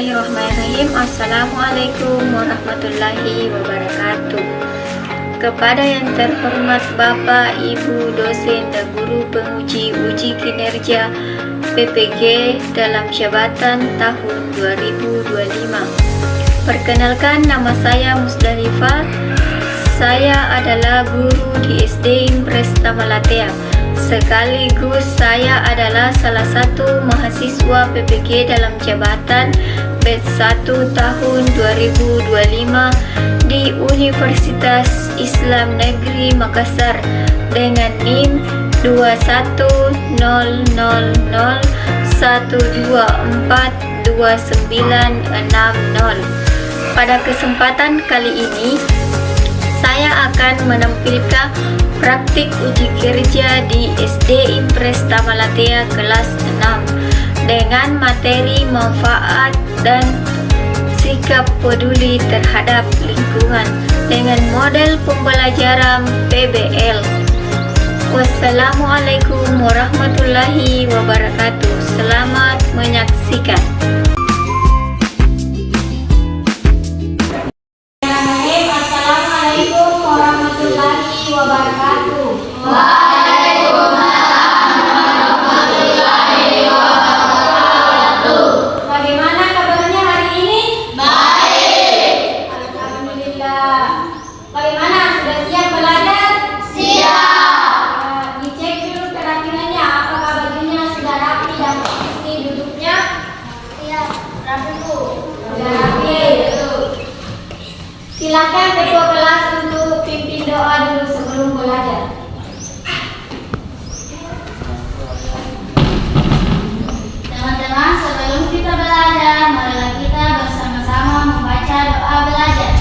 Bismillahirrahmanirrahim. Assalamualaikum warahmatullahi wabarakatuh. Kepada yang terhormat Bapak, Ibu, dosen dan guru penguji uji kinerja PPG dalam jabatan tahun 2025. Perkenalkan, nama saya Musdalifah. Saya adalah guru di SD Impres Tamalatea. Sekaligus saya adalah salah satu mahasiswa PPG dalam jabatan batch 1 tahun 2025 di Universitas Islam Negeri Makassar dengan NIM 21001242960. Pada kesempatan kali ini saya akan menampilkan praktik uji kerja di SD Impres Tamalatea kelas 6 dengan materi manfaat dan sikap peduli terhadap lingkungan dengan model pembelajaran PBL. Wassalamualaikum warahmatullahi wabarakatuh. Selamat menyaksikan. Assalamualaikum warahmatullahi wabarakatuh. Waalaikumsalam warahmatullahi wabarakatuh. Bagaimana kabarnya hari ini? Baik. Alhamdulillah. Bagaimana, sudah siap belajar? Siap. Dicek dulu kerapiannya, apakah bajunya sudah rapi dan posisi duduknya? Siap, rapi Bu. Sudah rapi. Silakan ketua kelas untuk pimpin doa dulu sebelum belajar. Teman-teman, sebelum kita belajar, marilah kita bersama-sama membaca doa belajar.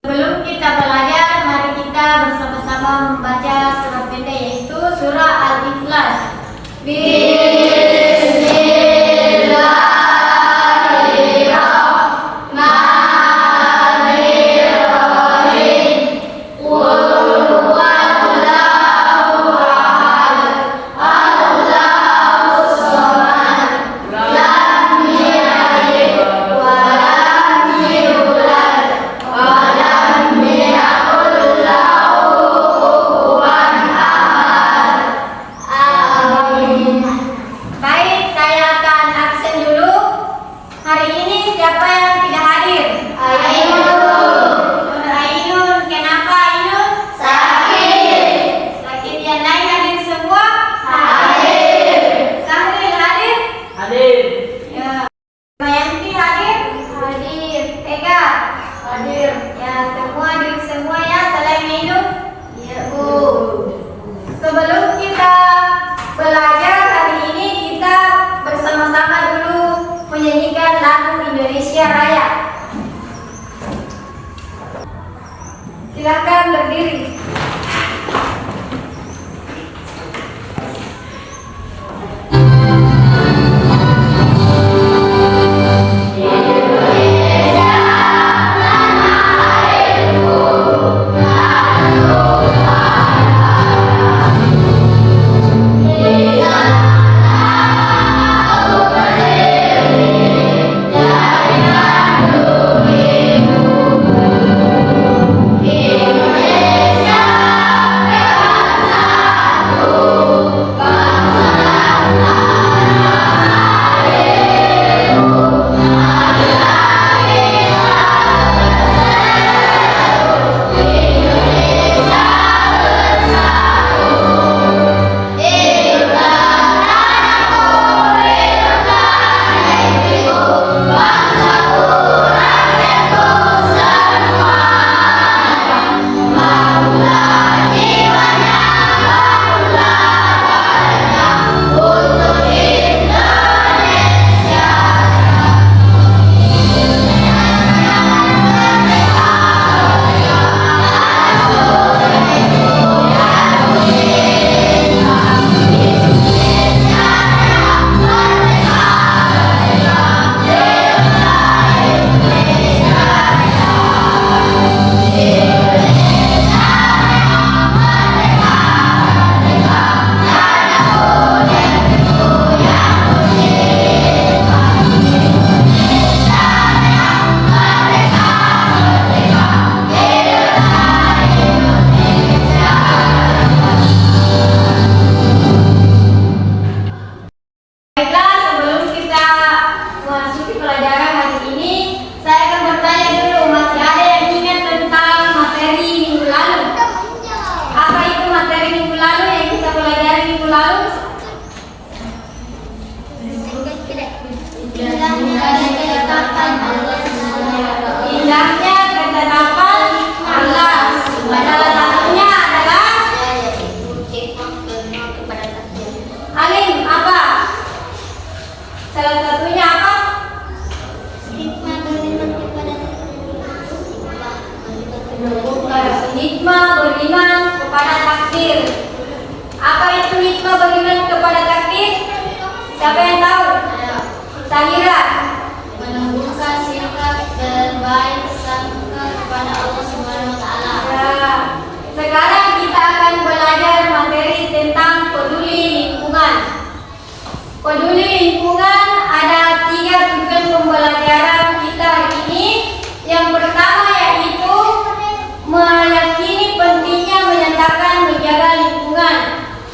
Sebelum kita belajar, mari kita bersama-sama membaca surah pendek, yaitu surah Al-Ikhlas. itu lalu indahnya ketetapan Allah. Salah satunya adalah alim. Apa? Salah satunya apa? Hikmah beriman kepada takdir. Apa itu hikmah beriman kepada takdir? Siapa yang tahu? Sahira. Menumbuhkan sikap berbaik sangka kepada Allah Subhanahu wa taala. Ya. Sekarang kita akan belajar materi tentang peduli lingkungan. Peduli lingkungan ada 3 tujuan pembelajaran kita hari ini. Yang pertama yaitu meyakini pentingnya menyatakan menjaga lingkungan.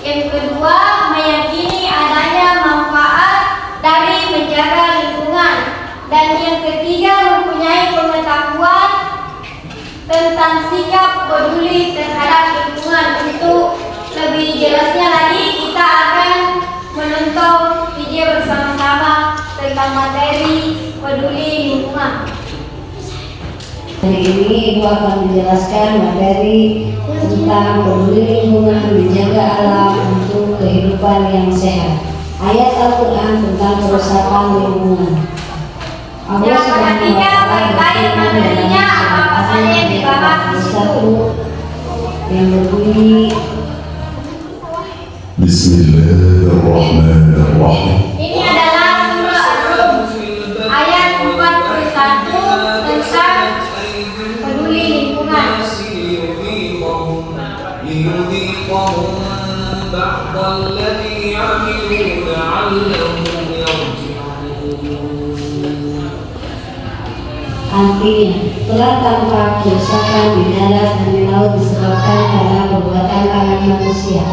Yang kedua, meyakini adanya manfaat dari menjaga lingkungan. Dan yang ketiga, mempunyai pengetahuan tentang sikap peduli terhadap lingkungan. Untuk lebih jelasnya lagi, kita akan menonton video bersama-sama tentang materi peduli lingkungan. Hari ini Ibu akan menjelaskan materi tentang peduli lingkungan, menjaga alam untuk kehidupan yang sehat. Ayat Al-Quran tentang kerusakan lingkungan. Allah Ya, perhatikan baik-baik materinya, apa saja yang dibahas di situ. Yang berbunyi Bismillahirrahmanirrahim. Ini adalah surah Ar-Rum ayat 41 tentang peduli lingkungan. ليذيقهم بعض الذي عملوا لعلهم يرجعون. artinya telah tampak kerusakan di darat dan di laut disebabkan karena perbuatan tangan manusia.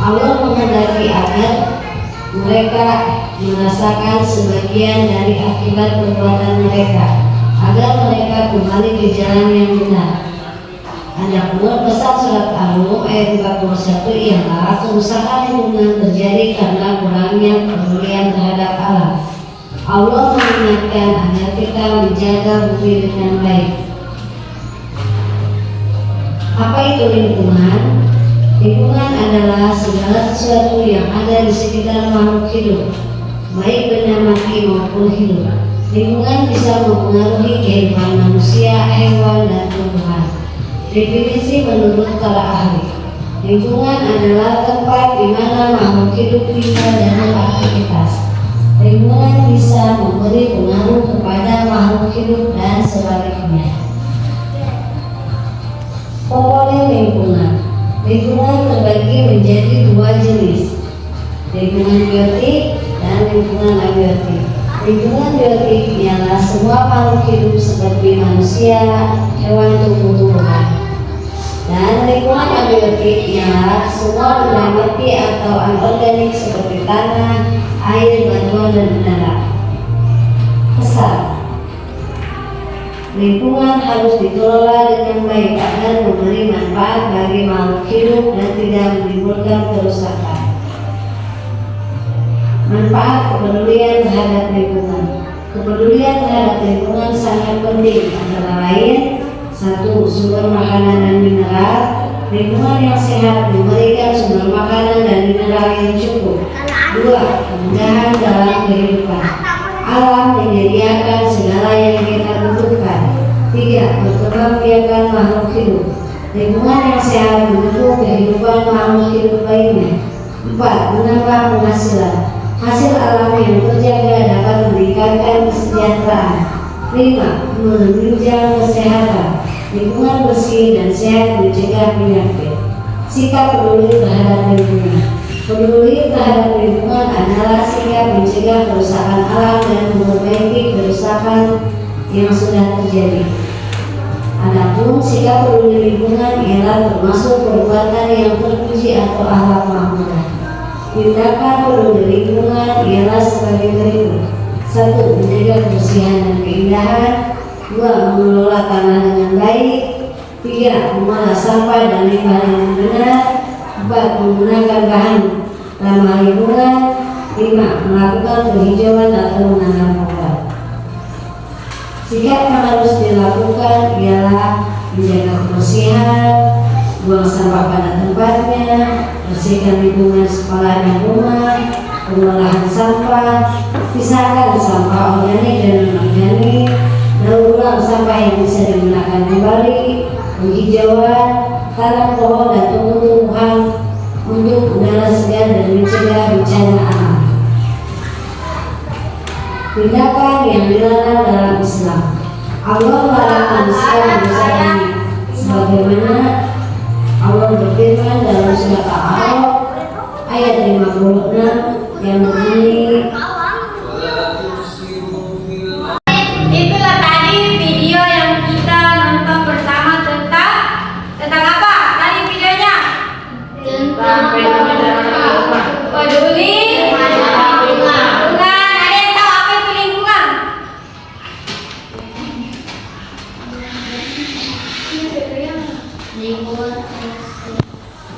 Allah menghendaki agar mereka merasakan sebagian dari akibat perbuatan mereka, agar mereka kembali ke jalan yang benar. Adapun pesan surat Al-Rum ayat 41 ialah kerusakan lingkungan terjadi karena kurangnya pedulian terhadap alam. Allah mengingatkan agar kita menjaga bumi dengan baik. Apa itu lingkungan? Lingkungan adalah segala sesuatu yang ada di sekitar makhluk hidup, baik benda mati maupun hidup. Lingkungan bisa mempengaruhi kehidupan manusia, hewan, dan tumbuhan. Definisi menurut para ahli, lingkungan adalah tempat di mana makhluk hidup tinggal dan beraktivitas. Lingkungan bisa memberi pengaruh kepada makhluk hidup dan sebaliknya. Komponen lingkungan. Lingkungan terbagi menjadi 2 jenis, lingkungan biotik dan lingkungan abiotik. Lingkungan biotik ialah semua makhluk hidup seperti manusia, hewan, tumbuh-tumbuhan. Dan lingkungan abiotik ialah semua benda mati atau anorganik seperti tanah, air, batuan, dan udara. Pesan: lingkungan harus dikelola dengan baik agar memberi manfaat bagi makhluk hidup dan tidak menimbulkan kerusakan. Manfaat kepedulian terhadap lingkungan. Kepedulian terhadap lingkungan sangat penting, antara lain: 1. Sumber makanan dan mineral. Lingkungan yang sehat memberikan sumber makanan dan mineral yang cukup. 2. Kemudahan dalam kehidupan. Alam menyediakan segala yang kita butuhkan. 3. Berkembang biakan makhluk hidup. Lingkungan yang sehat mendukung kehidupan makhluk hidup lainnya. 4. Menambah penghasilan. Hasil alam yang terjaga dapat meningkatkan kesejahteraan. 5. Menunjang kesehatan. Lingkungan bersih dan sehat mencegah penyakit. Sikap peduli terhadap lingkungan. Peduli terhadap lingkungan adalah sikap mencegah kerusakan alam dan memperbaiki kerusakan yang sudah terjadi. Adapun sikap peduli lingkungan ialah termasuk perbuatan yang terpuji atau akhlak mahmudah. Tindakan peduli lingkungan ialah sebagai berikut: 1. Menjaga kebersihan dan keindahan. 2. Mengelola tanah dengan baik. 3. Mengolah sampah dan limbah dengan benar. 4. Menggunakan bahan Ramah lingkungan. 5. Melakukan penghijauan atau menanam pohon. Sikap yang harus dilakukan ialah menjaga kebersihan, buang sampah pada tempatnya, bersihkan lingkungan sekolah dan rumah, pengolahan sampah, pisahkan sampah organik dan non-organik, daur ulang sampah yang bisa digunakan kembali, penghijauan, tanam pohon dan tumbuh-tumbuhan untuk udara segar dan mencegah bencana alam. Tindakan yang dilarang dalam Islam. Allah melarang manusia berdosa ini, sebagaimana Allah berfirman dalam surat Al-A'raf ayat 56 yang berbunyi, Itulah tadi video yang kita nonton bersama tentang apa? Tadi videonya peduli lingkungan. Ada yang tahu apa itu lingkungan?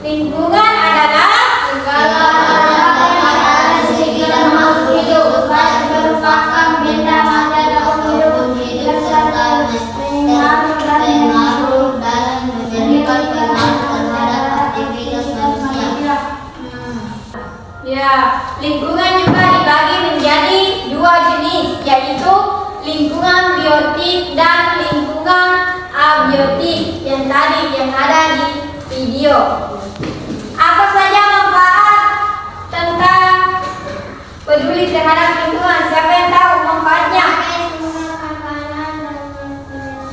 Lingkungan adalah segala sekitar makhluk hidup, baik merupakan benda mati ataupun hidup serta pengaruh dalam memberikan pengaruh terhadap aktivitas manusia. ya, lingkungan juga dibagi menjadi dua jenis, yaitu lingkungan biotik dan lingkungan abiotik yang tadi yang ada di video. Apa saja manfaat tentang peduli terhadap lingkungan? Siapa yang tahu manfaatnya?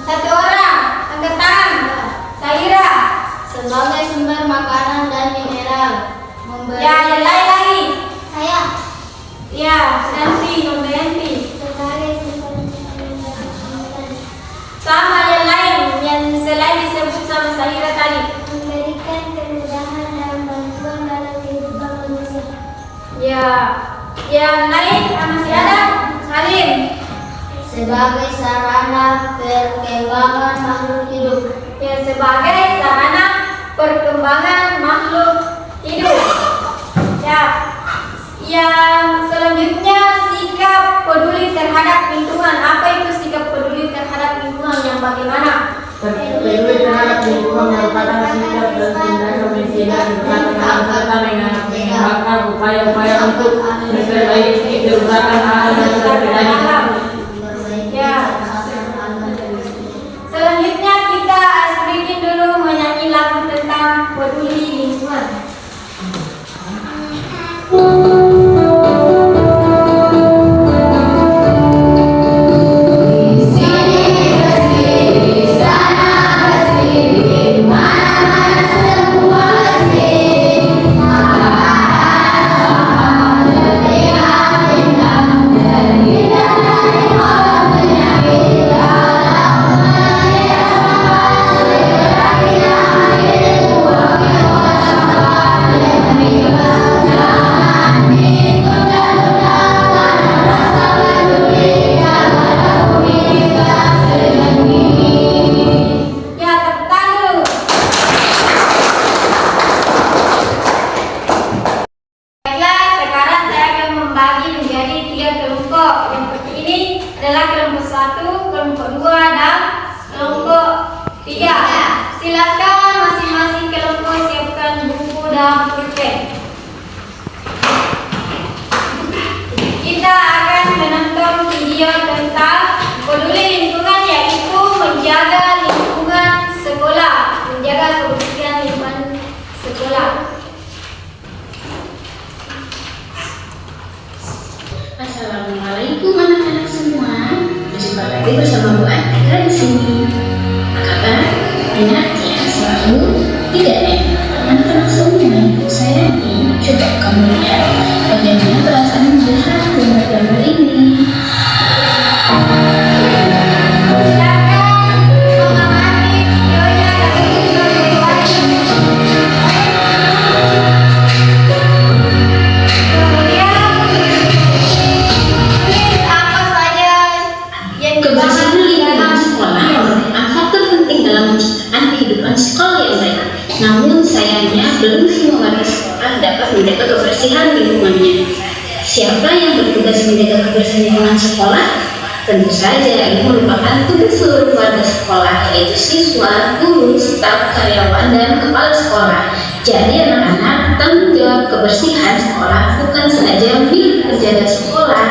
Satu orang, angkat tangan. Syahira. Sebagai sumber makanan dan mineral, memberi Ya, yang lain lagi. saya Ya, nanti membantu. sebagai sumber Sama yang lain yang selain disebut sama Syahira tadi. memberikan kemudahan dan bantuan dalam kehidupan manusia. Ya, yang lain masih ada Salim. Sebagai sarana perkembangan makhluk hidup. Ya, sebagai sarana perkembangan makhluk hidup. Ya, yang selanjutnya sikap peduli terhadap lingkungan. Apa itu sikap peduli terhadap lingkungan yang bagaimana? Peduli terhadap lingkungan merupakan sikap dan tindakan menjaga keberlangsungan serta mengembangkan upaya-upaya untuk memperbaiki kerusakan alam yang terjadi. Ya. Selanjutnya kita bikin dulu menyanyi lagu tentang peduli lingkungan. Ya, tepuk tangan dulu. Baiklah, sekarang saya akan membagi menjadi 3 kelompok. Yang seperti ini adalah kelompok 1, kelompok 2, dan kelompok 3. Silakan masing-masing kelompok siapkan buku dan pulpen. Kita akan menonton video tentang peduli lingkungan, yaitu menjaga lingkungan sekolah, menjaga kebersihan lingkungan sekolah. Assalamualaikum anak-anak semua. Berjumpa lagi bersama Bu Atika di sini. Apa kabar? Enak ya selalu? Tidak ya? Anak-anak semua yang sayangi, coba kamu lihat bagaimana perasaan melihat gambar-gambar ini. Silakan mengamati videonya dan kemudian tulis apa saja yang Kebersihan dibahas lingkungan dalam sekolah video. semua warga sekolah dapat menjaga kebersihan lingkungannya. Siapa yang bertugas menjaga kebersihan lingkungan sekolah? Tentu saja ini merupakan tugas seluruh warga sekolah, yaitu siswa, guru, staf, karyawan, dan kepala sekolah. Jadi anak-anak, tanggung jawab kebersihan sekolah bukan saja milik penjaga sekolah.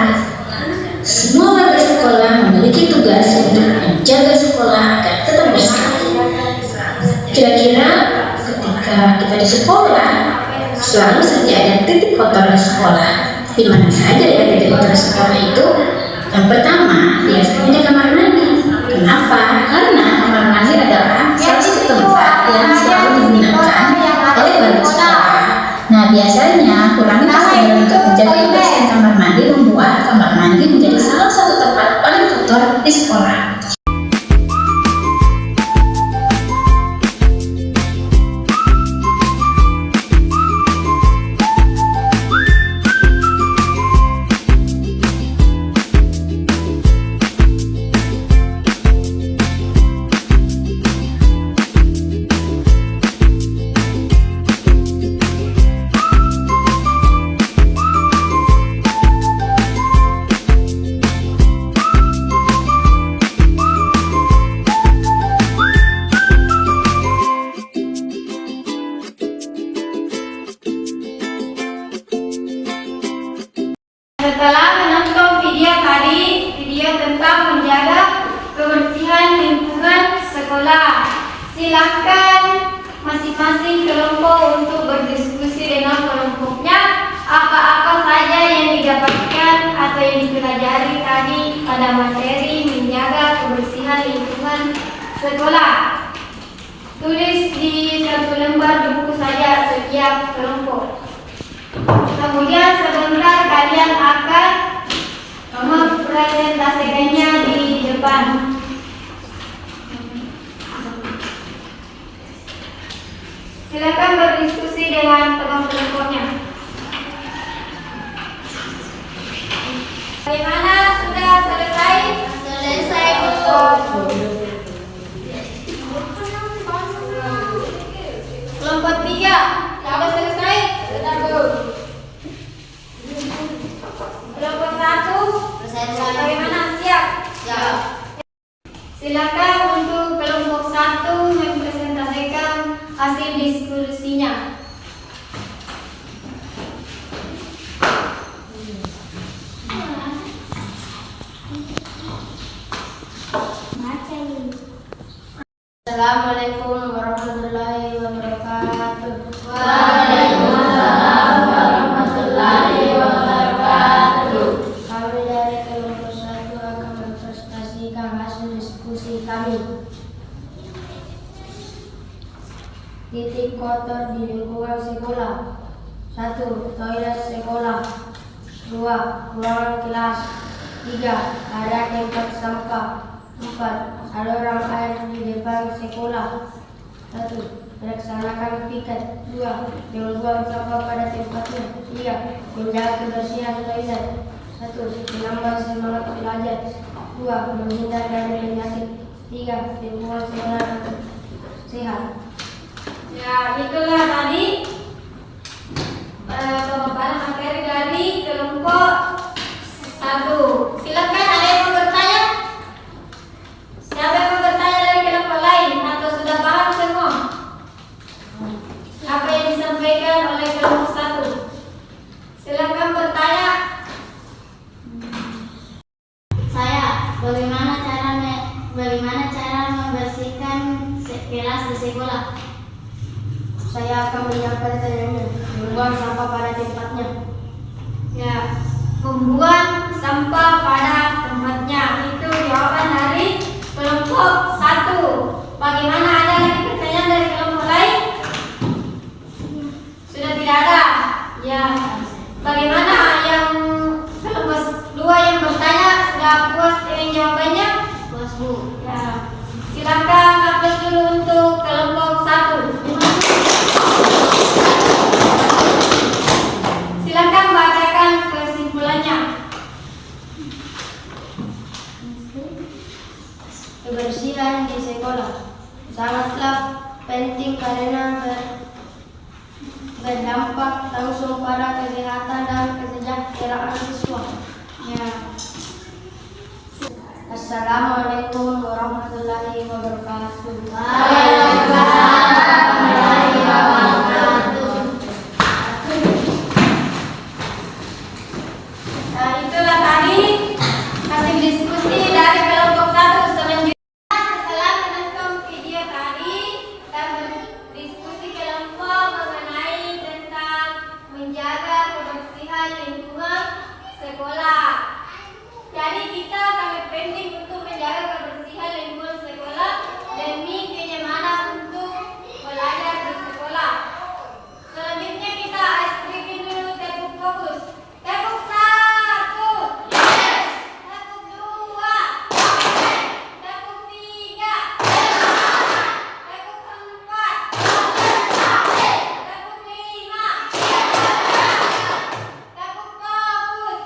Semua warga sekolah memiliki tugas untuk menjaga sekolah agar tetap bersih. Kira-kira ketika kita di sekolah, selalu saja ada titik kotor di sekolah. Di mana saja ya titik kotor di sekolah itu? Yang pertama, biasanya di kamar mandi. Kenapa? Karena kamar mandi adalah salah satu tempat yang selalu digunakan oleh warga sekolah. Nah, biasanya kurangi kesadaran untuk menjaga kebersihan kamar mandi membuat kamar mandi menjadi salah satu tempat paling kotor di sekolah. Setelah menonton video tentang menjaga kebersihan lingkungan sekolah, silakan masing-masing kelompok untuk berdiskusi dengan kelompoknya apa-apa saja yang didapatkan atau yang dipelajari tadi pada materi menjaga kebersihan lingkungan sekolah. Tulis di satu lembar buku saja setiap kelompok. Kemudian sebentar kalian akan mempresentasikannya di depan. Silakan berdiskusi dengan teman-temannya. Bagaimana, sudah selesai? Selesai, Bu. Kelompok 3, sudah selesai? Sudah, Bu. Kelompok 1, bagaimana? Siap? Siap. Silakan untuk kelompok 1 mempresentasikan hasil diskusinya. Assalamualaikum warahmatullahi wabarakatuh. Waalaikumsalam warahmatullahi wabarakatuh. Kami dari kelompok 1 akan mempresentasikan hasil diskusi kami. Titik kotor di lingkungan sekolah. 1. Toilet sekolah. 2. Ruangan kelas. 3. Area tempat sampah. 4. Saluran air di depan sekolah. 1. Melaksanakan piket. 2. Membuang sampah pada tempatnya. 3. Menjaga kebersihan toilet. 1. Menambah semangat belajar. 2. Menghindar dari penyakit. 3. Lingkungan sekolah sehat. Ya, itulah tadi pemaparan materi dari kelompok 1. Silakan, ada yang mau bertanya? Siapa yang mau bertanya dari kelompok lain atau sudah paham semua apa yang disampaikan oleh kelompok 1? Silakan bertanya. Saya, bagaimana cara membersihkan kelas di sekolah? Saya akan menyampaikannya. Membuang sampah pada tempatnya. Ya, membuang sampah pada tempatnya. Itu jawaban dari kelompok 1. Bagaimana, ada lagi pertanyaan dari kelompok lain? Sudah tidak ada. Ya. Bagaimana yang kelompok 2 yang bertanya, sudah puas dengan jawabannya? Puas, Bu. Ya. Silakan aplaus dulu untuk kelompok 1. Silakan bacakan kesimpulannya. Kebersihan di sekolah sangatlah penting karena berdampak langsung pada kesehatan dan kesejahteraan siswa. Ya. Assalamualaikum warahmatullahi wabarakatuh. Nah, itulah tadi hasil diskusi dari kelompok 1. Selanjutnya, setelah menonton video tadi dan berdiskusi kelompok mengenai tentang menjaga kebersihan lingkungan sekolah. Jadi kita sangat penting untuk menjaga kebersihan lingkungan sekolah demi kenyamanan untuk belajar di sekolah. Selanjutnya kita ice breaking dulu, tepuk fokus. Tepuk 1. Yes. Tepuk 2. Yes. Tepuk 3. Yes. Tepuk 4. Yes. Tepuk 5. Yes. Tepuk fokus.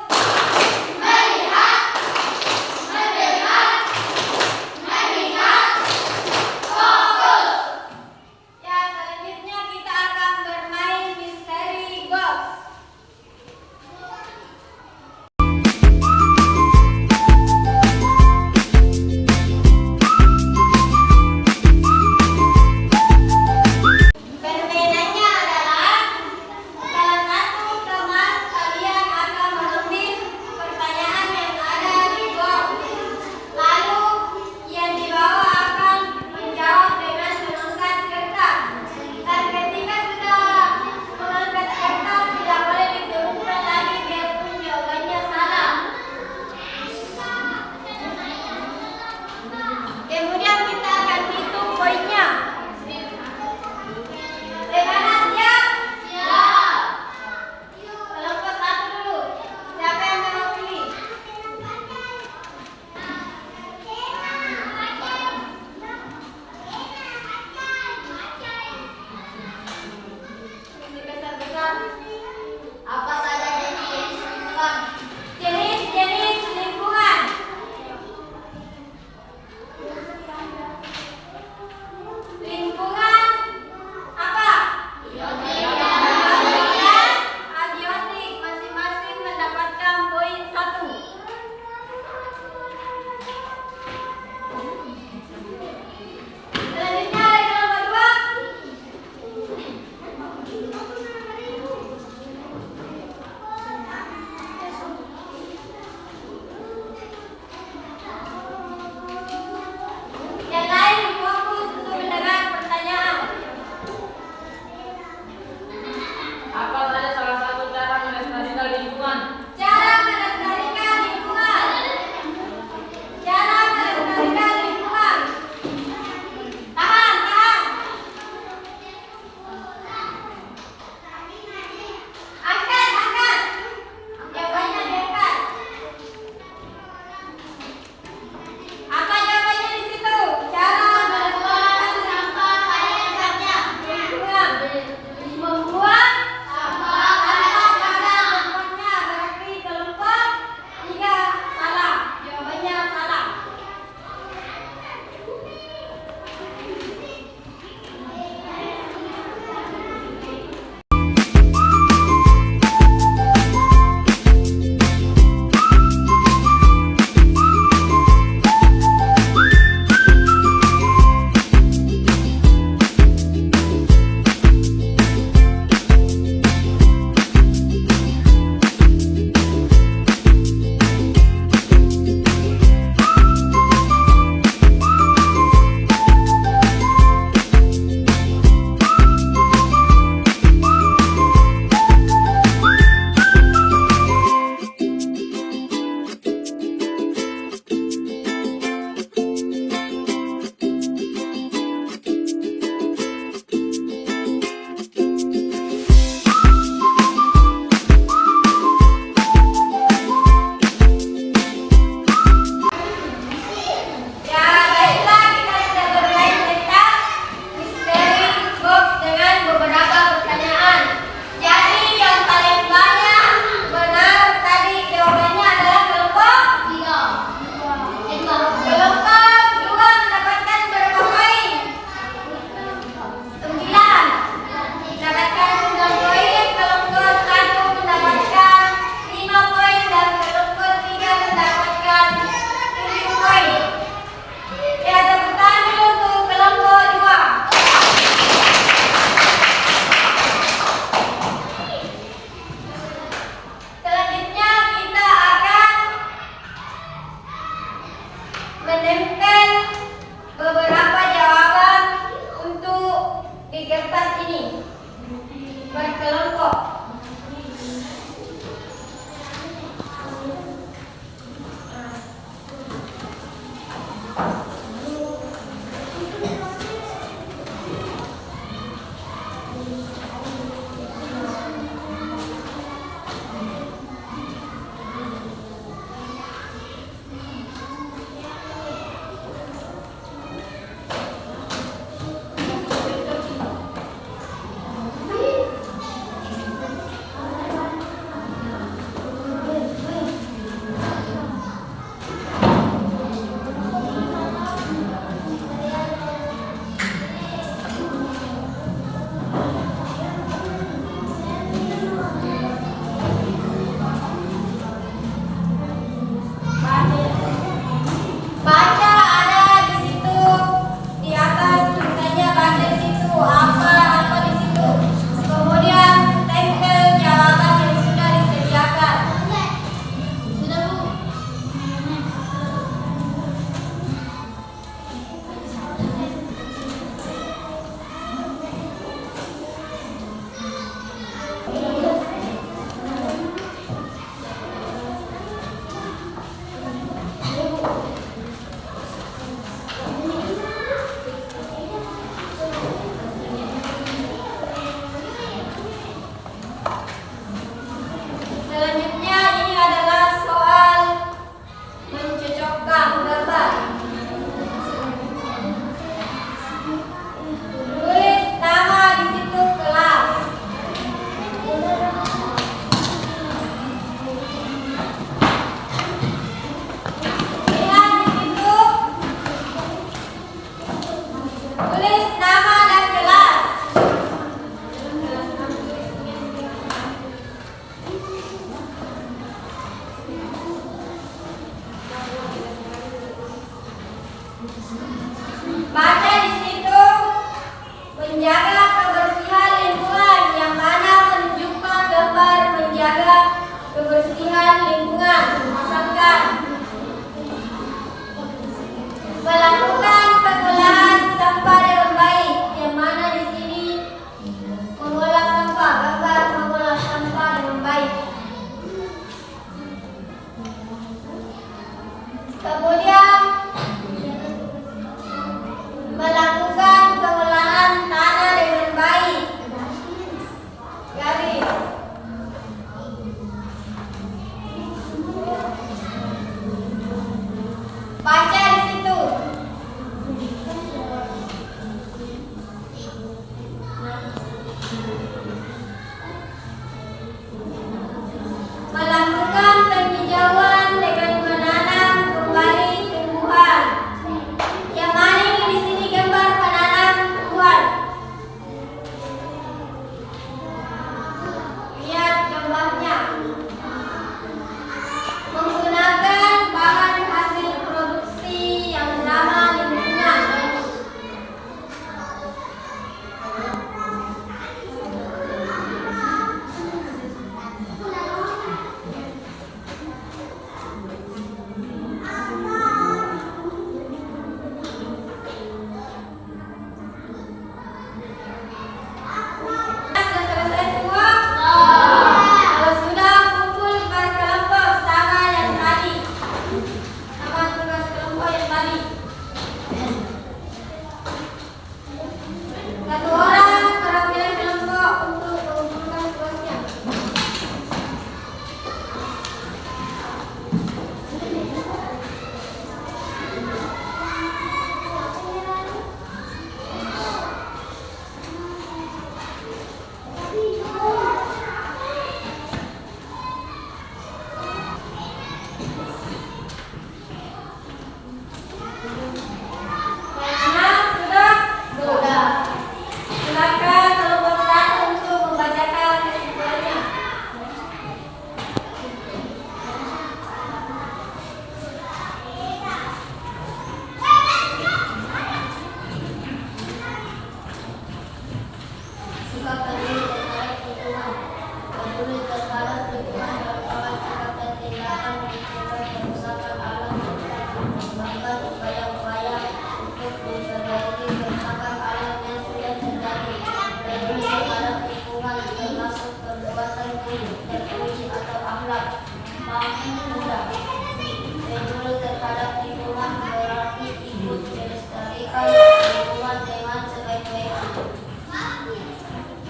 peduli terhadap lingkungan merupakan sikap dan tindakan mencegah kerusakan alam serta mengembangkan upaya-upaya untuk memperbaiki kerusakan alam yang sudah terjadi. Peduli terhadap lingkungan termasuk perbuatan buruk, terpuji atau akhlak paling mudah. Peduli terhadap lingkungan berarti ikut melestarikan lingkungan dengan sebaik-baiknya.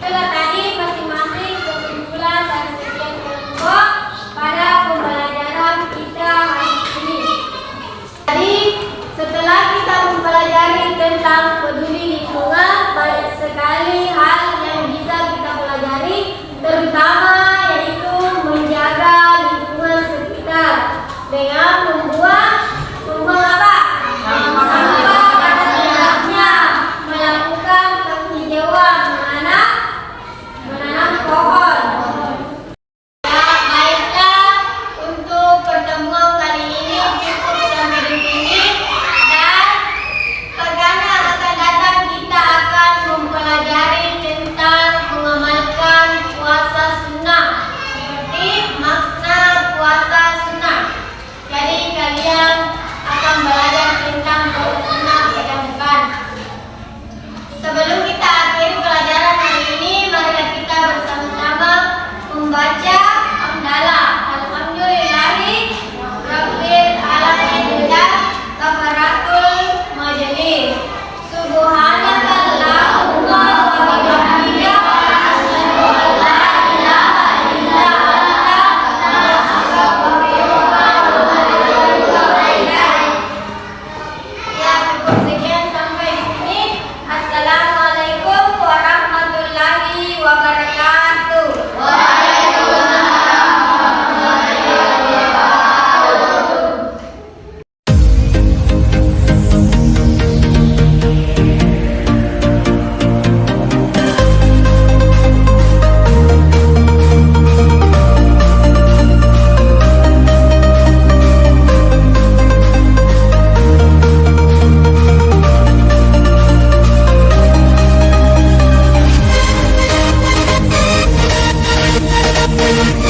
Itulah tadi masing-masing kesimpulan dari setiap kelompok pada pembelajaran kita hari ini. Jadi, setelah kita mempelajari tentang peduli lingkungan, banyak sekali hal yang bisa kita pelajari, terutama yaitu menjaga lingkungan sekitar dengan membuang apa? Sampah pada tempatnya, melakukan penghijauan, menanam pohon. Ya, baiklah, untuk pertemuan kali ini cukup sampai di sini, dan pekan akan datang kita akan mempelajari tentang mengamalkan puasa sunnah, seperti makna puasa sunnah. Jadi kalian akan belajar tentang puasa sunnah pekan depan. Sebelum kita akhiri pelajaran hari ini, marilah kita bersama-sama membaca hamdalah. Alhamdulillahi Rabbil Alamin dan kafaratul majelis. Subhanakallahumma wa bihamdika asyhadu an la ilaha illa anta astaghfiruka wa atubu ilaik. Ya, cukup sekian sampai di sini. Assalamualaikum warahmatullahi wabarakatuh. Thank you.